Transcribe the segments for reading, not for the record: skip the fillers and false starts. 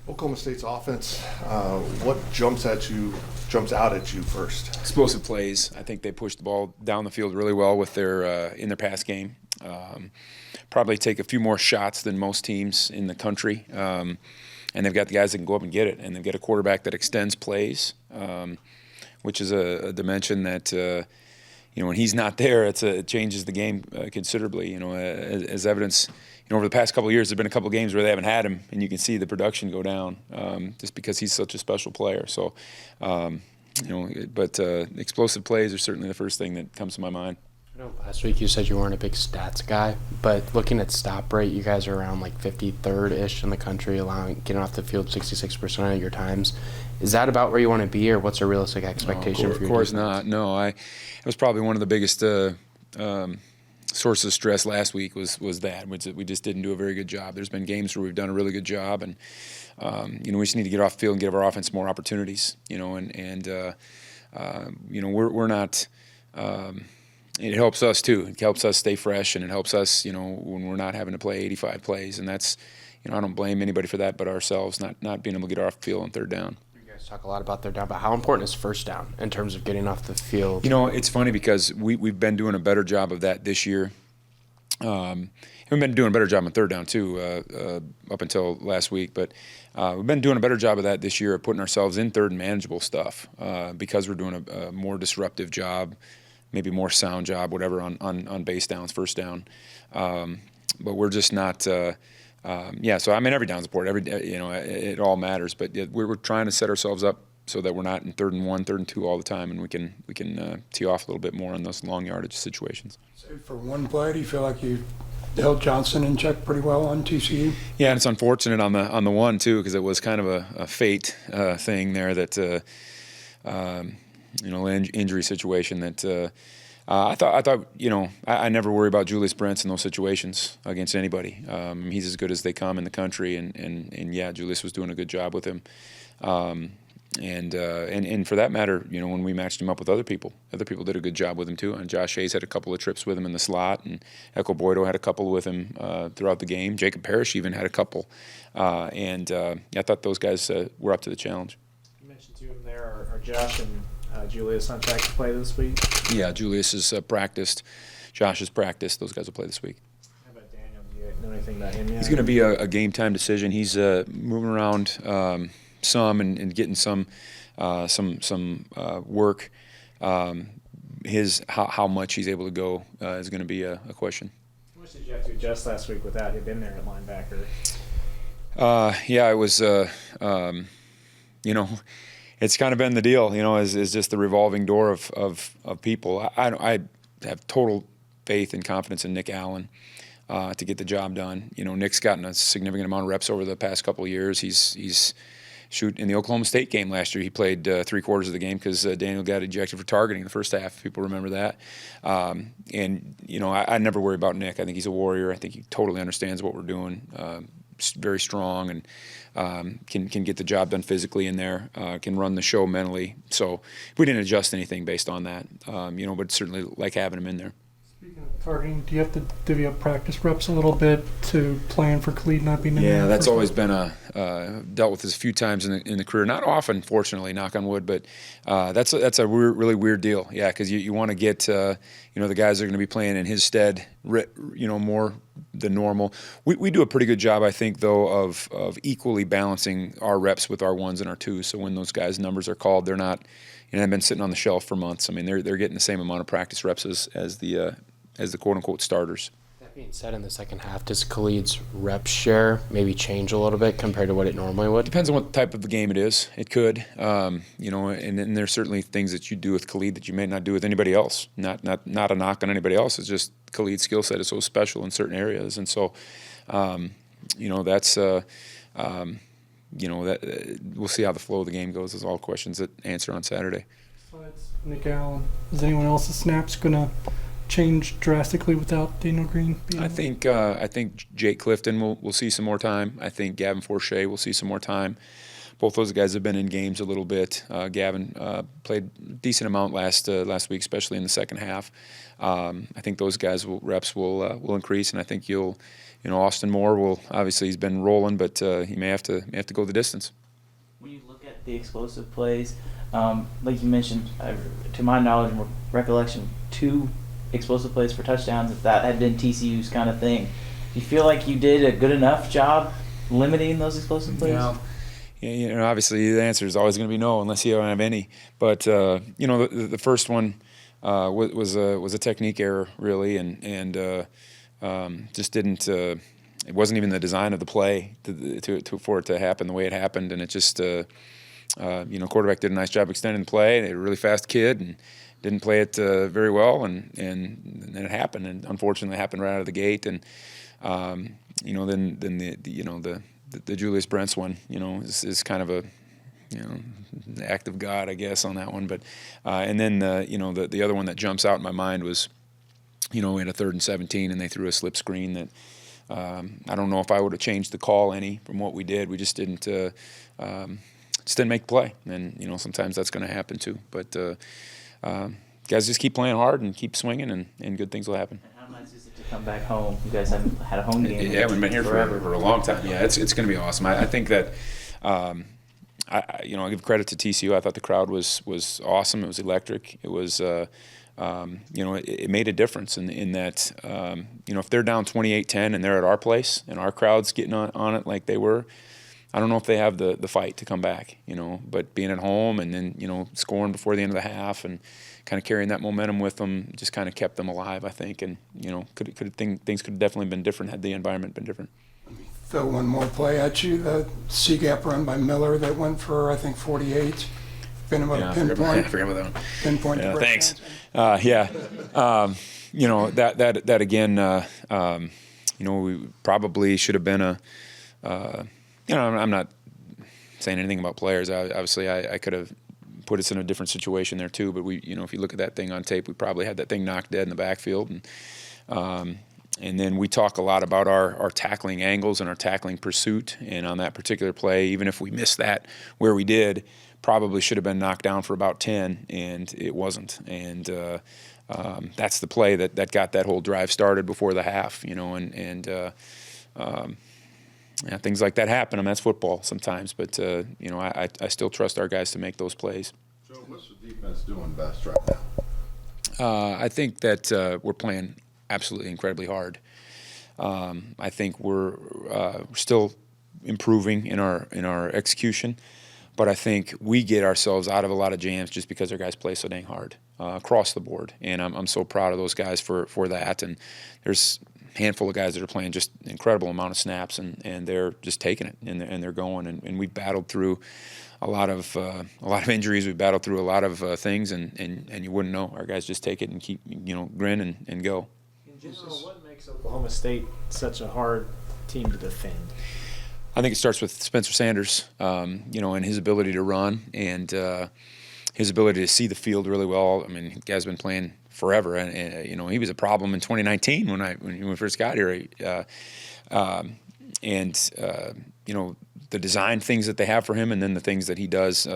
Oklahoma State's offense, what jumps out at you first? Explosive plays. I think they push the ball down the field really well with their in their pass game. Probably take a few more shots than most teams in the country. And they've got the guys that can go up and get it. And they've got a quarterback that extends plays, which is a dimension that, when he's not there, it changes the game considerably. As evidence, over the past couple of years, there have been a couple of games where they haven't had him, and you can see the production go down just because he's such a special player. So, explosive plays are certainly the first thing that comes to my mind. I know last week you said you weren't a big stats guy, but looking at stop rate, you guys are around like 53rd-ish in the country, getting off the field 66% of your times. Is that about where you want to be, or what's a realistic expectation for your defense? Of course not. No, it was probably one of the biggest sources of stress last week was that we just didn't do a very good job. There's been games where we've done a really good job, and we just need to get off the field and give our offense more opportunities. We're not. It helps us too. It helps us stay fresh, and it helps us, when we're not having to play 85 plays. And that's, I don't blame anybody for that but ourselves, not being able to get off the field on third down. You guys talk a lot about third down, but how important is first down in terms of getting off the field? It's funny because we've been doing a better job of that this year. We've been doing a better job on third down too up until last week, but we've been doing a better job of that this year of putting ourselves in third and manageable stuff because we're doing a more disruptive job, maybe more sound job, whatever, on base downs, first down. But we're just not. So every down's important. It all matters. But we're trying to set ourselves up so that we're not in 3rd and 1, 3rd and 2 all the time, and we can tee off a little bit more on those long yardage situations. So for one play, do you feel like you held Johnson in check pretty well on TCU? Yeah, and it's unfortunate on the one too, because it was kind of a fate thing there that. Injury situation that I thought I never worry about Julius Brents in those situations against anybody. He's as good as they come in the country, and Julius was doing a good job with him. And for that matter, when we matched him up with other people did a good job with him too. And Josh Hayes had a couple of trips with him in the slot, and Echo Boydo had a couple with him throughout the game. Jacob Parrish even had a couple. I thought those guys were up to the challenge. You mentioned two of them there. Are Josh and Julius on track to play this week? Yeah, Julius has practiced. Josh has practiced. Those guys will play this week. How about Daniel? Do you know anything about him yet? He's going to be a game time decision. He's moving around some and getting some work. How much he's able to go is going to be a question. How much did you have to adjust last week without him in there at linebacker? It was it's kind of been the deal, is just the revolving door of people. I have total faith and confidence in Nick Allen to get the job done. Nick's gotten a significant amount of reps over the past couple of years. He's in the Oklahoma State game last year. He played 3/4 of the game because Daniel got ejected for targeting in the first half. People remember that. I never worry about Nick. I think he's a warrior. I think he totally understands what we're doing. Very strong and can get the job done physically in there, can run the show mentally. So we didn't adjust anything based on that, but certainly like having him in there. Speaking of targeting, do you have to divvy up practice reps a little bit to plan for Khalid not being in there? Yeah, that's always been dealt with this a few times in the career. Not often, fortunately, knock on wood, but that's a really weird deal. Yeah, because you want to get the guys that are going to be playing in his stead, more than normal. We do a pretty good job, I think, though, of equally balancing our reps with our ones and our twos. So when those guys' numbers are called, they're not, they've been sitting on the shelf for months. I mean, they're getting the same amount of practice reps as the quote unquote starters. That being said, in the second half, does Khalid's rep share maybe change a little bit compared to what it normally would? Depends on what type of a game it is. It could, and there's certainly things that you do with Khalid that you may not do with anybody else. Not a knock on anybody else. It's just Khalid's skill set is so special in certain areas, and so, that's. That we'll see how the flow of the game goes. Those are all questions that answer on Saturday. Besides Nick Allen, is anyone else's snaps going to change drastically without Daniel Green being I think Jake Clifton will see some more time. I think Gavin Forshea will see some more time. Both those guys have been in games a little bit. Gavin played a decent amount last week, especially in the second half. I think those guys reps will increase, and I think you'll Austin Moore will obviously he's been rolling, but he may have to go the distance. When you look at the explosive plays, like you mentioned, to my knowledge and recollection, 2 explosive plays for touchdowns, if that had been TCU's kind of thing. Do you feel like you did a good enough job limiting those explosive plays? Yeah, obviously the answer is always going to be no unless you don't have any. But the first one was a technique error really, and just didn't. It wasn't even the design of the play for it to happen the way it happened, and it just quarterback did a nice job extending the play. They had a really fast kid and didn't play it very well, and then it happened, and unfortunately it happened right out of the gate. And then the Julius Brents one, is kind of a the act of God, I guess, on that one. But and then the other one that jumps out in my mind was, we had a 3rd and 17, and they threw a slip screen that I don't know if I would have changed the call any from what we did. We just didn't make the play, and sometimes that's going to happen too. But guys just keep playing hard and keep swinging, and good things will happen. And how nice is it to come back home? You guys haven't had a home game. Yeah, we've been here for a long time. Yeah, it's going to be awesome. I think that I give credit to TCU. I thought the crowd was awesome. It was electric. It was it made a difference in that if they're down 28-10 and they're at our place and our crowd's getting on it like they were, I don't know if they have the fight to come back. But being at home and then scoring before the end of the half and kind of carrying that momentum with them just kind of kept them alive, I think. And things could have definitely been different had the environment been different. Throw one more play at you. The C-gap run by Miller that went for, I think, 48. Been about a pinpoint. I forgot about that one. Pinpoint. Yeah, thanks. That again. We probably should have been I'm not saying anything about players. Obviously, I could have put us in a different situation there too. But if you look at that thing on tape, we probably had that thing knocked dead in the backfield. And then we talk a lot about our tackling angles and our tackling pursuit. And on that particular play, even if we missed that where we did, probably should have been knocked down for about 10, and it wasn't. And that's the play that got that whole drive started before the half, things like that happen. I mean, that's football sometimes. But, I still trust our guys to make those plays. So what's the defense doing best right now? I think that we're playing absolutely incredibly hard. I think we're still improving in our execution, but I think we get ourselves out of a lot of jams just because our guys play so dang hard across the board, and I'm so proud of those guys for that. And there's a handful of guys that are playing just an incredible amount of snaps, and they're just taking it and they're going. And we've battled through a lot of injuries. We've battled through a lot of things, and you wouldn't know. Our guys just take it and keep grin and go. In general, what makes Oklahoma State such a hard team to defend? I think it starts with Spencer Sanders, and his ability to run and his ability to see the field really well. I mean, the guy's been playing forever, and he was a problem in 2019 when we first got here. The design things that they have for him, and then the things that he does,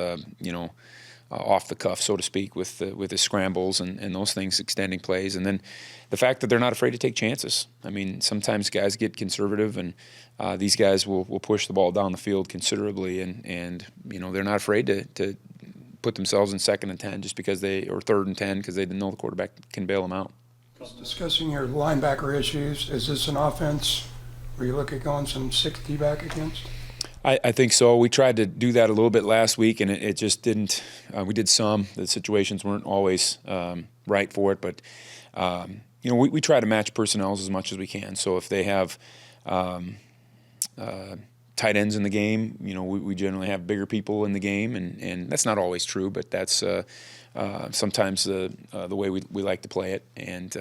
off the cuff, so to speak, with his scrambles and those things, extending plays, and then the fact that they're not afraid to take chances. I mean, sometimes guys get conservative, and these guys will push the ball down the field considerably, and they're not afraid to put themselves in 2nd and 10 just because or 3rd and 10 because they didn't know the quarterback can bail them out. Discussing your linebacker issues, is this an offense where you look at going some 60 back against? I think so. We tried to do that a little bit last week, and it just didn't. We did some. The situations weren't always right for it, but we try to match personnels as much as we can. So if they have tight ends in the game, we generally have bigger people in the game, and that's not always true, but that's sometimes the way we like to play it. And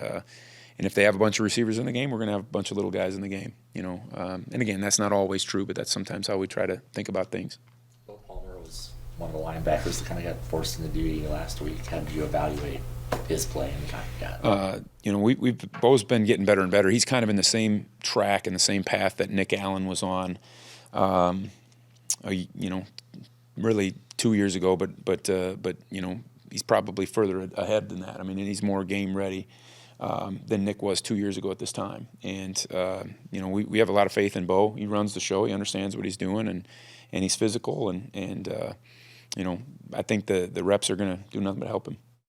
if they have a bunch of receivers in the game, we're going to have a bunch of little guys in the game, And again, that's not always true, but that's sometimes how we try to think about things. Bill Palmer was one of the linebackers that kind of got forced into duty last week. How did you evaluate his play and the kind of got? We've both been getting better and better. He's kind of in the same track and the same path that Nick Allen was on, really 2 years ago, but he's probably further ahead than that. I mean, he's more game ready. than Nick was 2 years ago at this time. And we have a lot of faith in Bo. He runs the show. He understands what he's doing, and he's physical. And I think the reps are going to do nothing but help him.